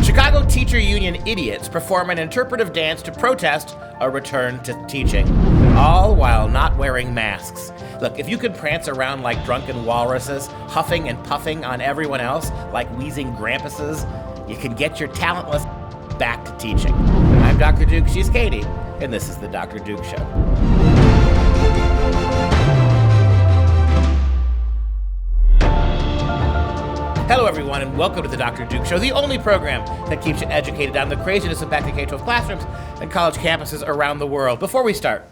Chicago Teacher Union idiots perform an interpretive dance to protest a return to teaching, all while not wearing masks. Look, if you could prance around like drunken walruses, huffing and puffing on everyone else like wheezing grampuses, you can get your talentless back to teaching. I'm Dr. Duke, she's Katie, and this is the Dr. Duke Show. Hello, everyone, and welcome to the Dr. Duke Show, the only program that keeps you educated on the craziness impacting K-12 classrooms and college campuses around the world. Before we start,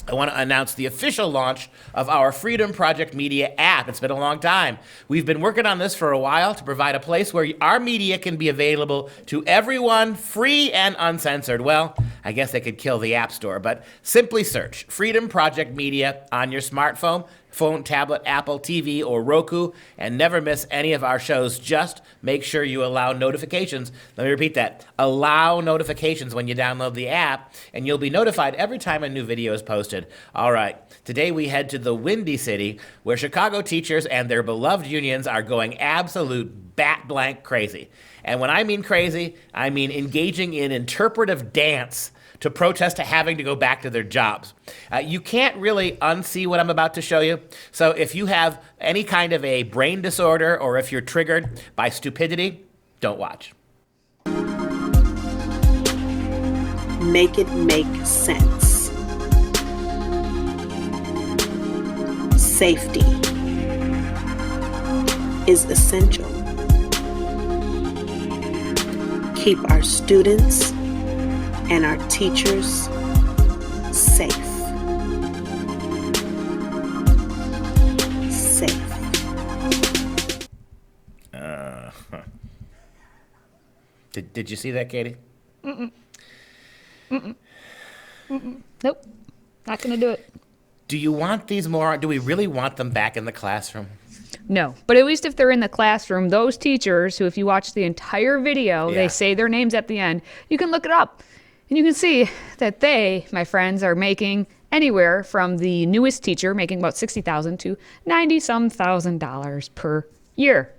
I want to announce the official launch of our FreedomProject Media app. It's been a long time. We've been working on this for a while to provide a place where our media can be available to everyone, free and uncensored. Well, I guess they could kill the App Store, but simply search Freedom Project Media on your smartphone, phone, tablet, Apple TV, or Roku, and never miss any of our shows. Just make sure you allow notifications. Let me repeat that. Allow notifications when you download the app, and you'll be notified every time a new video is posted. All right, today we head to the Windy City, where Chicago teachers and their beloved unions are going absolute bat-blank crazy. And when I mean crazy, I mean engaging in interpretive dance to protest to having to go back to their jobs. You can't really unsee what I'm about to show you. So if you have any kind of a brain disorder or if you're triggered by stupidity, don't watch. Make it make sense. Safety is essential. Keep our students and our teachers safe. Safe. Did you see that, Katie? Nope. Not gonna do it. Do you want these more? Do we really want them back in the classroom? No, but at least if they're in the classroom, those teachers who, if you watch the entire video, they say their names at the end, you can look it up. And you can see that they, my friends, are making anywhere from the newest teacher making about $60,000 to $90-some thousand per year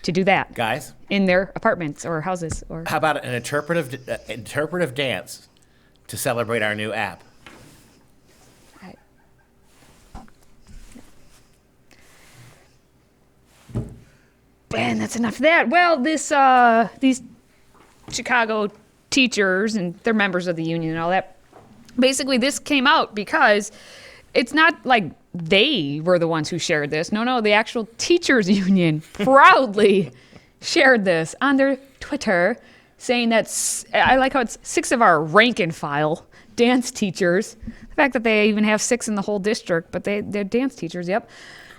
to do that. Guys? In their apartments or houses. Or how about an interpretive dance to celebrate our new app? And that's enough of that. Well, these Chicago teachers and they're members of the union and all that. Basically, this came out because it's not like they were the ones who shared this. No, the actual teachers union proudly shared this on their Twitter, saying that, I like how it's 6 of our rank and file dance teachers. The fact that they even have 6 in the whole district, but they're dance teachers, yep.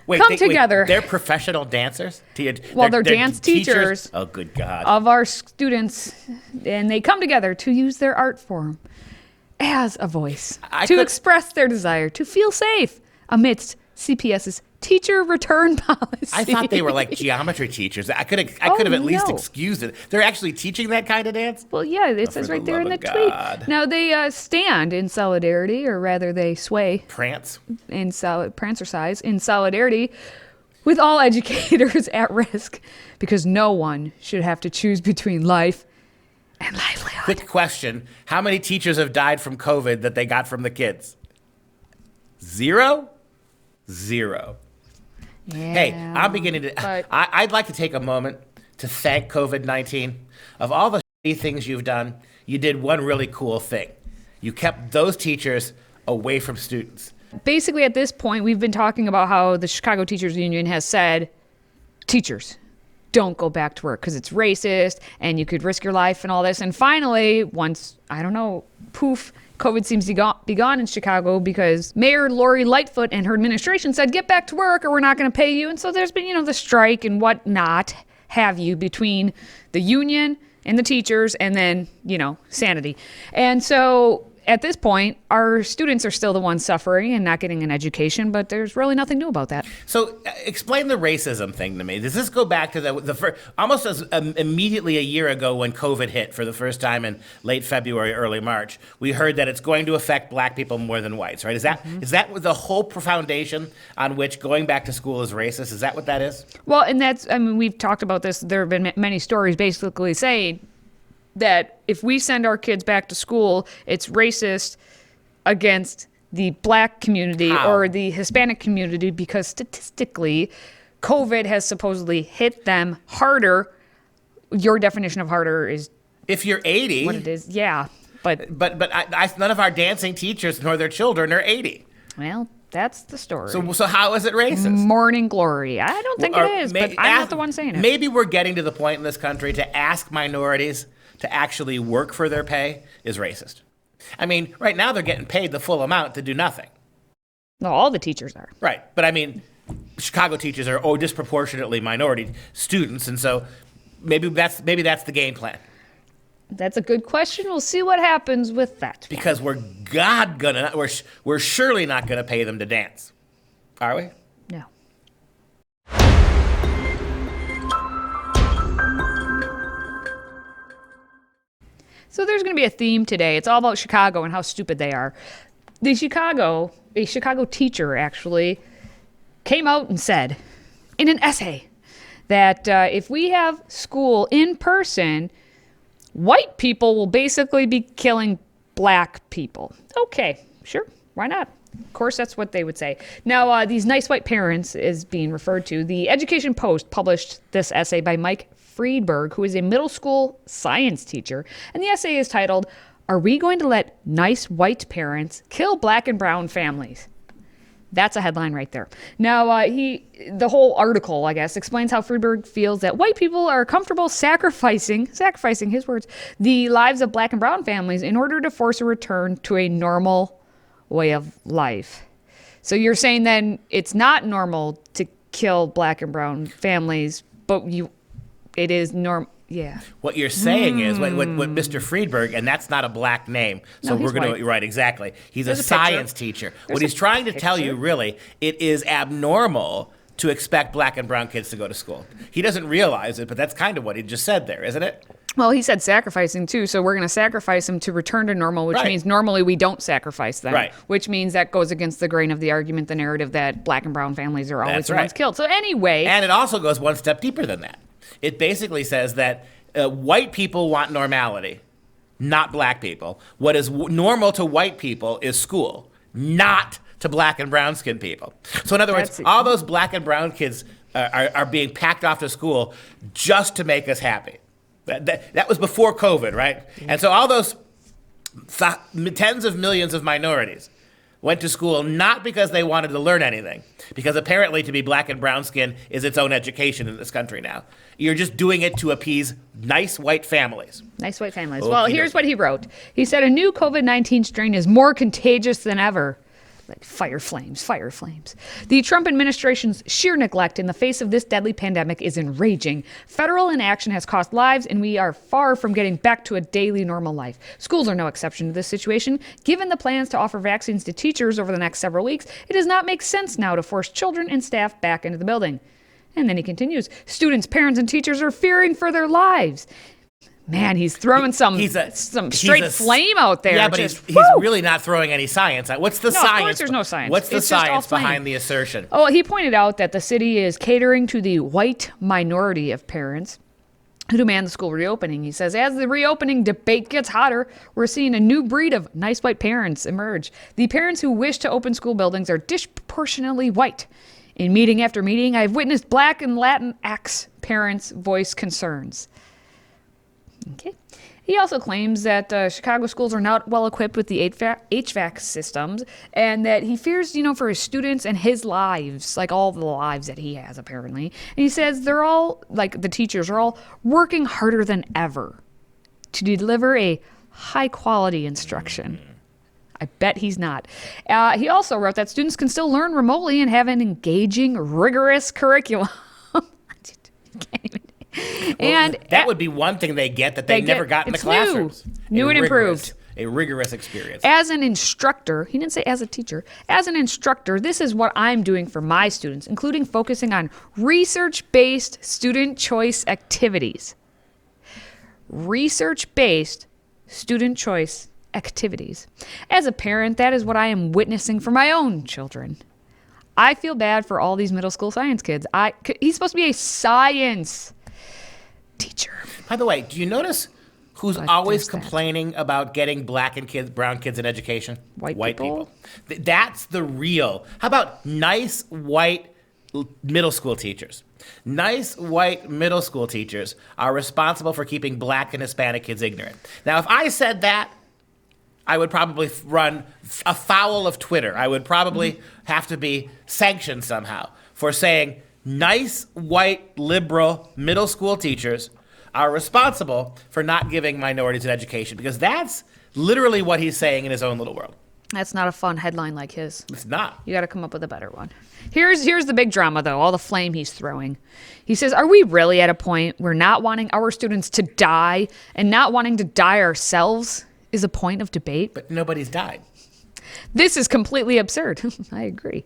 Come together. Wait, they're professional dancers? They're dance teachers. Oh, good God. Of our students, and they come together to use their art form as a voice to express their desire to feel safe amidst CPS's teacher return policy. I thought they were like geometry teachers. I could have at least excused it. They're actually teaching that kind of dance? Well, yeah, it says right there in the tweet. Now, they stand in solidarity, or rather they sway. Prance Prancercise in solidarity with all educators at risk, because no one should have to choose between life and livelihood. Quick question. How many teachers have died from COVID that they got from the kids? Zero? Yeah, hey, I'm beginning to... I'd like to take a moment to thank COVID-19. Of all the shitty things you've done, you did one really cool thing. You kept those teachers away from students. Basically, at this point, we've been talking about how the Chicago Teachers Union has said, teachers, don't go back to work because it's racist and you could risk your life and all this. And finally, once, poof, COVID seems to be gone in Chicago because Mayor Lori Lightfoot and her administration said, get back to work or we're not going to pay you. And so there's been, the strike and whatnot have you between the union and the teachers and then, sanity. And so at this point, our students are still the ones suffering and not getting an education, but there's really nothing new about that. So explain the racism thing to me. Does this go back to the first, almost as immediately a year ago when COVID hit for the first time in late February, early March? We heard that it's going to affect black people more than whites, right? Is that the whole foundation on which going back to school is racist? Is that what that is? Well, and we've talked about this. There have been many stories basically saying that if we send our kids back to school, it's racist against the black community or the Hispanic community because statistically, COVID has supposedly hit them harder. Your definition of harder is if you're 80. What it is, yeah. But none of our dancing teachers nor their children are 80. Well, that's the story. So how is it racist? Morning glory. I don't think it is, but I'm not the one saying it. Maybe we're getting to the point in this country to ask minorities to actually work for their pay is racist. I mean, right now they're getting paid the full amount to do nothing. No, all the teachers are. Right, but I mean, Chicago teachers are disproportionately minority students, and so maybe that's the game plan. That's a good question. We'll see what happens with that. Because we're surely not gonna pay them to dance, are we? No. So there's going to be a theme today. It's all about Chicago and how stupid they are. A Chicago teacher actually came out and said in an essay that if we have school in person, white people will basically be killing black people. Okay, sure, why not? Of course, that's what they would say. Now, these nice white parents is being referred to. The Education Post published this essay by Mike Friedberg, who is a middle school science teacher. And the essay is titled, "Are We Going to Let Nice White Parents Kill Black and Brown Families?" That's a headline right there. Now, the whole article, I guess, explains how Friedberg feels that white people are comfortable sacrificing his words, the lives of black and brown families in order to force a return to a normal way of life. So you're saying then it's not normal to kill black and brown families, but it is normal. Yeah. What you're saying is what Mr. Friedberg, and that's not a black name. So No, we're going white. to, right, exactly. He's There's a a science picture. teacher. There's What he's a trying to tell you, picture. really, it is abnormal to expect black and brown kids to go to school. He doesn't realize it, but that's kind of what he just said there, isn't it? Well, he said sacrificing too, so we're going to sacrifice them to return to normal, which Right. means normally we don't sacrifice them. Right. Which means that goes against the grain of the argument, the narrative that black and brown families are always That's the right. ones killed. So anyway, And it also goes one step deeper than that. It basically says that white people want normality, not black people. What is normal to white people is school, not to black and brown skinned people. So in other words, all those black and brown kids are being packed off to school just to make us happy. That was before COVID, right? And so all those tens of millions of minorities went to school not because they wanted to learn anything, because apparently to be black and brown skin is its own education in this country now. You're just doing it to appease nice white families. nice white families. Okey Well, doke. here's what he wrote. He said, "A new COVID-19 strain is more contagious than ever." Like fire flames. The Trump administration's sheer neglect in the face of this deadly pandemic is enraging. Federal inaction has cost lives, and we are far from getting back to a daily normal life. Schools are no exception to this situation. Given the plans to offer vaccines to teachers over the next several weeks, it does not make sense now to force children and staff back into the building. And then he continues, "Students, parents, and teachers are fearing for their lives." Man, he's throwing some straight flame out there. Yeah, but just, he's woo! really not throwing any science. What's the No, of science? course there's no science. What's the It's just all science flame. behind the assertion? Oh, he pointed out that the city is catering to the white minority of parents who demand the school reopening. He says, as the reopening debate gets hotter, we're seeing a new breed of nice white parents emerge. The parents who wish to open school buildings are disproportionately white. In meeting after meeting, I've witnessed Black and Latinx parents voice concerns. Okay. He also claims that Chicago schools are not well equipped with the HVAC systems, and that he fears, for his students and his lives, like all the lives that he has apparently. And he says they're all, like the teachers are all working harder than ever to deliver a high quality instruction. I bet he's not. He also wrote that students can still learn remotely and have an engaging, rigorous curriculum. Can't even. That would be one thing they get that they never got in the classrooms. New and Rigorous. improved. a rigorous experience. As an instructor, he didn't say as a teacher, as an instructor, this is what I'm doing for my students, including focusing on research-based student choice activities. Research-based student choice activities. As a parent, that is what I am witnessing for my own children. I feel bad for all these middle school science kids. He's supposed to be a science teacher. By the way, do you notice who's But always there's that. complaining about getting brown kids in education? White people. people? That's the real. How about nice white middle school teachers? Nice white middle school teachers are responsible for keeping black and Hispanic kids ignorant. Now, if I said that, I would probably run afoul of Twitter. I would probably have to be sanctioned somehow for saying nice white liberal middle school teachers are responsible for not giving minorities an education, because that's literally what he's saying in his own little world. That's not a fun headline like his. It's not. You got to come up with a better one. Here's the big drama, though, all the flame he's throwing. He says, are we really at a point where not wanting our students to die and not wanting to die ourselves is a point of debate? But nobody's died. This is completely absurd. I agree.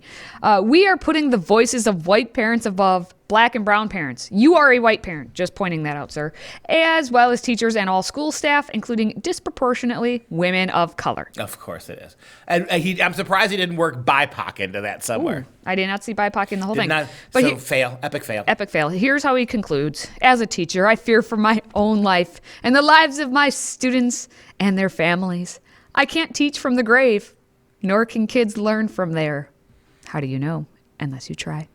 We are putting the voices of white parents above black and brown parents. You are a white parent, just pointing that out, sir, as well as teachers and all school staff, including disproportionately women of color. Of course it is. And I'm surprised he didn't work BIPOC into that somewhere. I did not see BIPOC in the whole Did thing. not, But so fail, epic fail. Epic fail. Here's how he concludes. As a teacher, I fear for my own life and the lives of my students and their families. I can't teach from the grave, nor can kids learn from there. How do you know? Unless you try.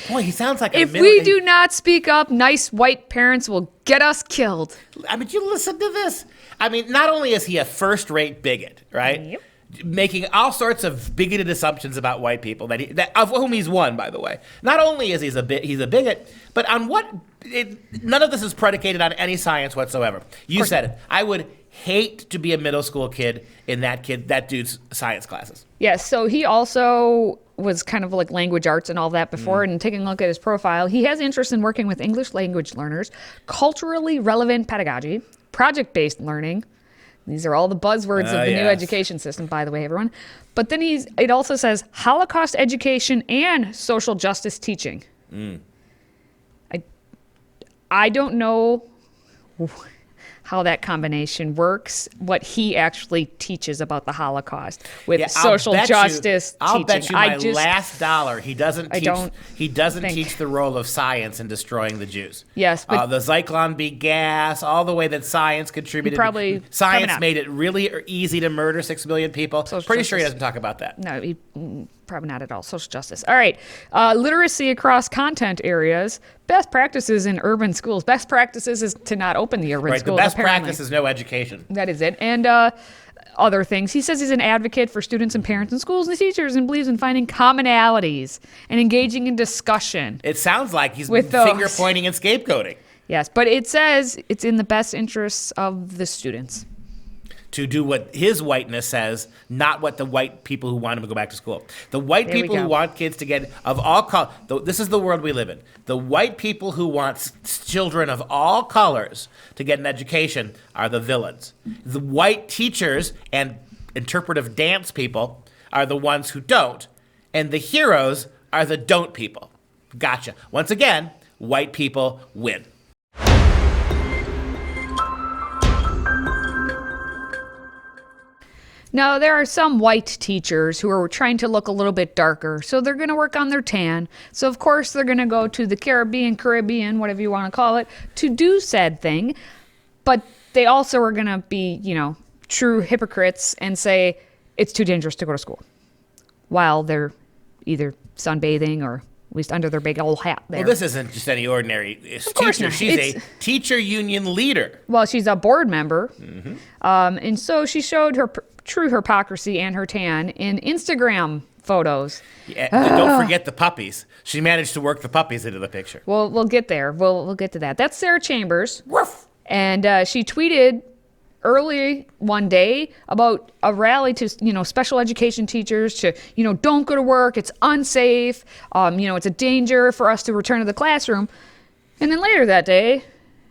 Boy, he sounds like If we do not speak up, nice white parents will get us killed. I mean, you listen to this. I mean, not only is he a first-rate bigot, right? Yep. Making all sorts of bigoted assumptions about white people of whom he's one, by the way. Not only is he's a bigot, but on none of this is predicated on any science whatsoever. You said it. I would hate to be a middle school kid in that dude's science classes. Yes, so he also was kind of like language arts and all that before, and taking a look at his profile, he has interest in working with English language learners, culturally relevant pedagogy, project-based learning. These are all the buzzwords of the new education system, by the way, everyone. But then it also says Holocaust education and social justice teaching. I don't know how that combination works, what he actually teaches about the Holocaust with social justice teaching. I'll bet you my last dollar he doesn't teach the role of science in destroying the Jews. Yes, but the Zyklon B gas, all the way that science contributed. Science made it really easy to murder 6 million people. Pretty sure he doesn't talk about that. No, probably not at all. Social justice. All right. Literacy across content areas. Best practices in urban schools. Best practices is to not open the urban schools. The best apparently. practice is no education. That is it. And other things. He says he's an advocate for students and parents and schools and teachers and believes in finding commonalities and engaging in discussion. It sounds like he's with finger pointing and scapegoating. Yes, but it says it's in the best interests of the students. To do what his whiteness says, not what the white people who want him to go back to school. The white people who want kids to get of all colors. This is the world we live in. The white people who want children of all colors to get an education are the villains. The white teachers and interpretive dance people are the ones who don't, and the heroes are the don't people. Gotcha. Once again, white people win. Now, there are some white teachers who are trying to look a little bit darker, so they're going to work on their tan. So, of course, they're going to go to the Caribbean, whatever you want to call it, to do said thing. But they also are going to be, true hypocrites and say it's too dangerous to go to school while they're either sunbathing or at least under their big old hat there. Well, this isn't just any ordinary teacher. Not. She's a teacher union leader. Well, she's a board member. Mm-hmm. And so she showed her true hypocrisy and her tan in Instagram photos. Yeah, don't forget the puppies. She managed to work the puppies into the picture. Well, we'll get there. We'll get to that. That's Sarah Chambers. Woof. And she tweeted early one day about a rally to, special education teachers to, don't go to work. It's unsafe. It's a danger for us to return to the classroom. And then later that day,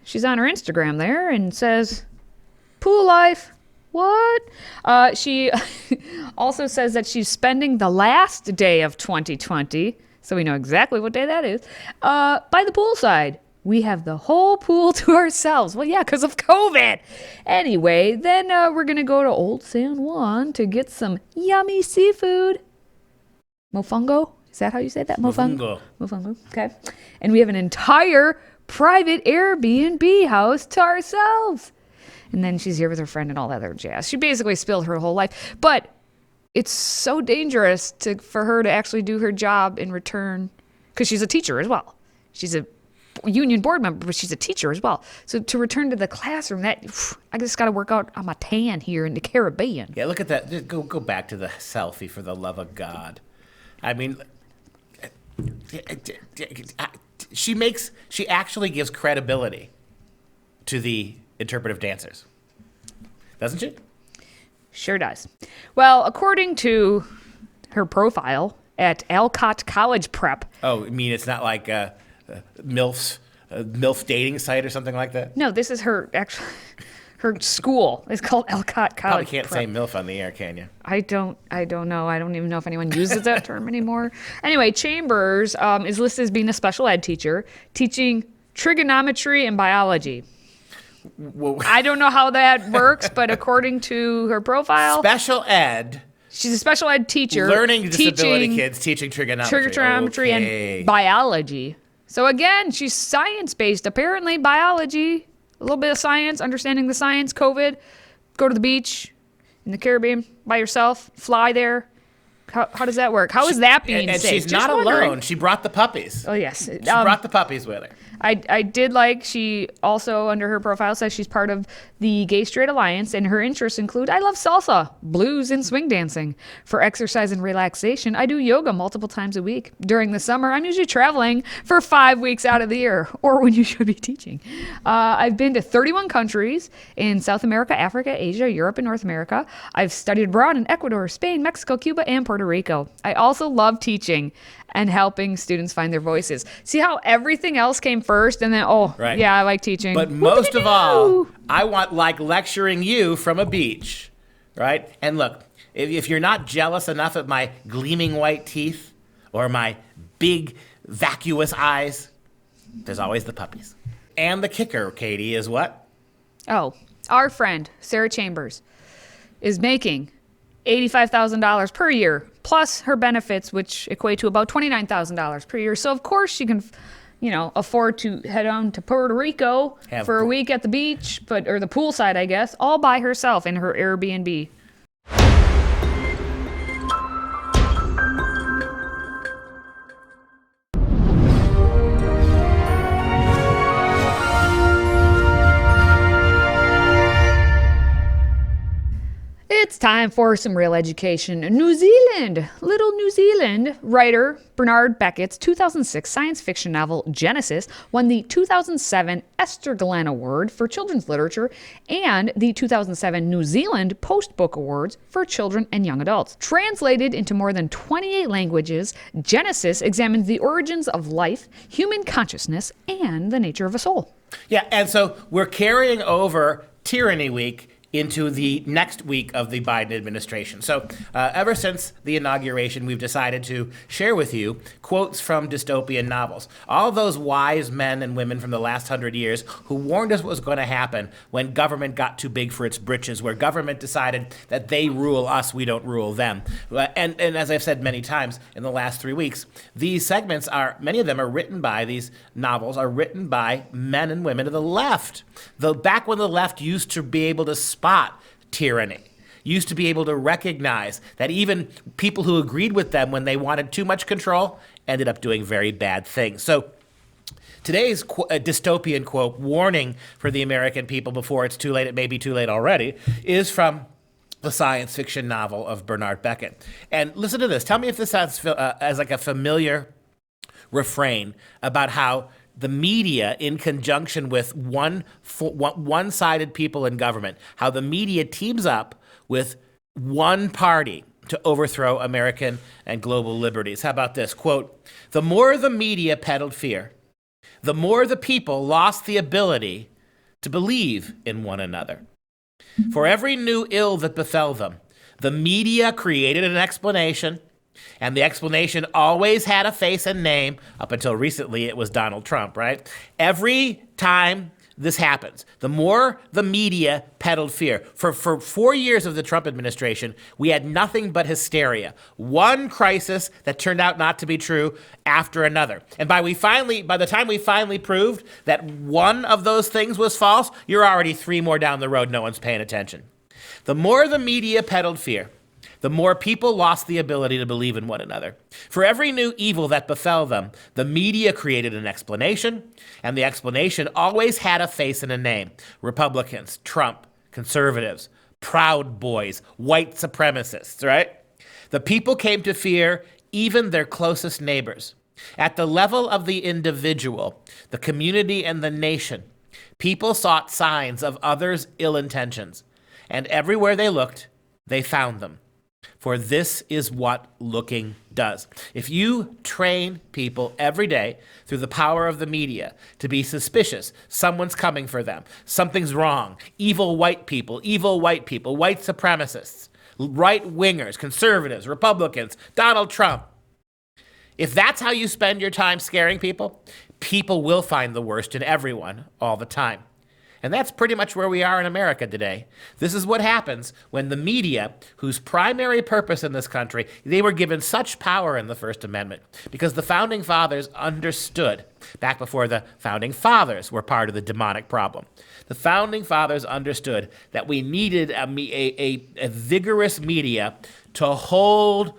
she's on her Instagram there and says, pool life, What? She also says that she's spending the last day of 2020, so we know exactly what day that is, by the poolside. We have the whole pool to ourselves. Well, yeah, because of COVID. Anyway, then we're going to go to Old San Juan to get some yummy seafood. Mofongo? Is that how you say that? Mofongo. Mofongo. Okay. And we have an entire private Airbnb house to ourselves. And then she's here with her friend and all that other jazz. She basically spilled her whole life. But it's so dangerous for her to actually do her job in return, because she's a teacher as well. She's a union board member, but she's a teacher as well. So to return to the classroom, I just got to work out on my tan here in the Caribbean. Yeah, look at that. Just go back to the selfie, for the love of God. I mean, she actually gives credibility to the interpretive dancers, doesn't she? Sure does. Well, according to her profile at Alcott College Prep. Oh, I mean, it's not like MILF dating site or something like that? No, this is her school. It's called Alcott College. Probably can't Prep. say MILF on the air, can you? I don't know. I don't even know if anyone uses that term anymore. Anyway, Chambers is listed as being a special ed teacher, teaching trigonometry and biology. Well, I don't know how that works, but according to her profile, special ed. She's a special ed teacher. Learning disability kids teaching trigonometry. Trigonometry and biology. So again, she's science-based. Apparently, biology, a little bit of science, understanding the science, COVID, go to the beach in the Caribbean by yourself, fly there. How does that work? How is that being and safe? she's Just not wondering. alone. She brought the puppies. Oh, yes. She brought the puppies with her. I did like, she also, under her profile, says she's part of the Gay Straight Alliance, and her interests include, I love salsa, blues, and swing dancing. For exercise and relaxation, I do yoga multiple times a week. During the summer, I'm usually traveling for 5 weeks out of the year, or when you should be teaching. I've been to 31 countries in South America, Africa, Asia, Europe, and North America. I've studied abroad in Ecuador, Spain, Mexico, Cuba, and Puerto Rico. I also love teaching and helping students find their voices. See how everything else came first, and then, right. Yeah, I like teaching. But most of all, I want lecturing you from a beach, right? And look, if you're not jealous enough of my gleaming white teeth or my big vacuous eyes, there's always the puppies. And the kicker, Katie, is what? Oh, our friend, Sarah Chambers, is making $85,000 per year, plus her benefits, which equate to about $29,000 per year. So, of course, she can, afford to head on to Puerto Rico for a week at the beach, or the poolside, I guess, all by herself in her Airbnb. It's time for some real education. New Zealand, little New Zealand writer Bernard Beckett's 2006 science fiction novel Genesis won the 2007 Esther Glenn Award for Children's Literature and the 2007 New Zealand Post Book Awards for Children and Young Adults. Translated into more than 28 languages, Genesis examines the origins of life, human consciousness, and the nature of a soul. Yeah, and so we're carrying over Tyranny Week into the next week of the Biden administration. So ever since the inauguration, we've decided to share with you quotes from dystopian novels. All those wise men and women from the last 100 years who warned us what was going to happen when government got too big for its britches, where government decided that they rule us, we don't rule them. And as I've said many times in the last 3 weeks, these segments many of them are written by, these novels are written by men and women of the left. Back when the left used to be able to spot tyranny, used to be able to recognize that even people who agreed with them when they wanted too much control ended up doing very bad things. So today's dystopian quote, warning for the American people before it's too late, it may be too late already, is from the science fiction novel of Bernard Beckett. And listen to this. Tell me if this sounds as like a familiar refrain about how the media, in conjunction with one-sided people in government, how the media teams up with one party to overthrow American and global liberties. How about this? Quote, the more the media peddled fear, the more the people lost the ability to believe in one another. For every new ill that befell them, the media created an explanation, and the explanation always had a face and name. Up until recently, it was Donald Trump, right? Every time this happens, the more the media peddled fear. For 4 years of the Trump administration, we had nothing but hysteria. One crisis that turned out not to be true after another. And by the time we finally proved that one of those things was false, you're already 3 more down the road. No one's paying attention. The more the media peddled fear, the more people lost the ability to believe in one another. For every new evil that befell them, the media created an explanation, and the explanation always had a face and a name. Republicans, Trump, conservatives, Proud Boys, white supremacists, right? The people came to fear even their closest neighbors. At the level of the individual, the community, and the nation, people sought signs of others' ill intentions, and everywhere they looked, they found them. For this is what looking does. If you train people every day through the power of the media to be suspicious, someone's coming for them, something's wrong, evil white people, white supremacists, right-wingers, conservatives, Republicans, Donald Trump. If that's how you spend your time scaring people, people will find the worst in everyone all the time. And that's pretty much where we are in America today. This is what happens when the media, whose primary purpose in this country, they were given such power in the First Amendment, because the Founding Fathers understood, back before the Founding Fathers were part of the demonic problem, the Founding Fathers understood that we needed a vigorous media to hold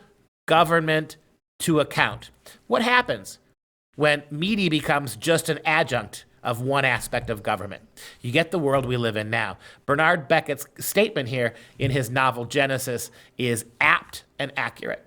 government to account. What happens when media becomes just an adjunct of one aspect of government? You get the world we live in now. Bernard Beckett's statement here in his novel Genesis is apt and accurate.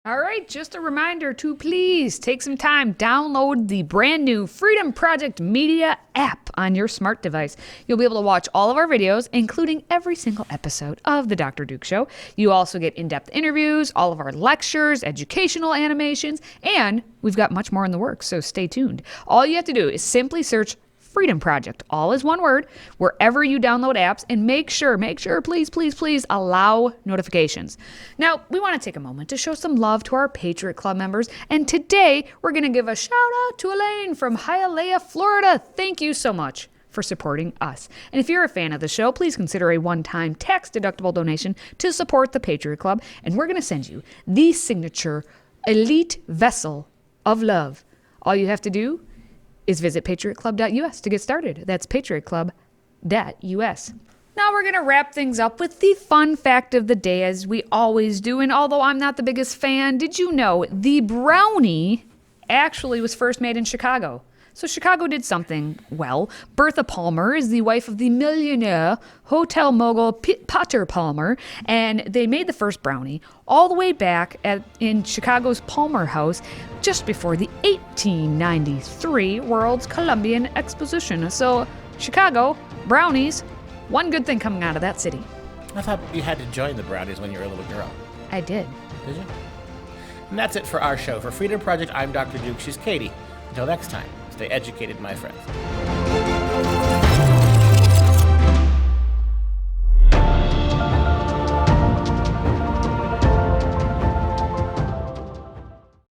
All right, just a reminder to please take some time, download the brand new Freedom Project Media app on your smart device. You'll be able to watch all of our videos, including every single episode of The Dr. Duke Show. You also get in-depth interviews, all of our lectures, educational animations, and we've got much more in the works, so stay tuned. All you have to do is simply search Freedom Project, all is one word, wherever you download apps, and make sure, please allow notifications. Now, we want to take a moment to show some love to our Patriot Club members, and today we're going to give a shout out to Elaine from Hialeah, Florida. Thank you so much for supporting us. And if you're a fan of the show, please consider a one-time tax-deductible donation to support the Patriot Club, and we're going to send you the signature elite vessel of love. All you have to do is visit patriotclub.us to get started. That's patriotclub.us. Now we're going to wrap things up with the fun fact of the day, as we always do. And although I'm not the biggest fan, did you know the brownie actually was first made in Chicago? So Chicago did something well. Bertha Palmer is the wife of the millionaire hotel mogul Potter Palmer, and they made the first brownie all the way back in Chicago's Palmer House just before the 1893 World's Columbian Exposition. So Chicago, brownies, one good thing coming out of that city. I thought you had to join the brownies when you were a little girl. I did. Did you? And that's it for our show. For Freedom Project, I'm Dr. Duke. She's Katie. Until next time, stay educated, my friends.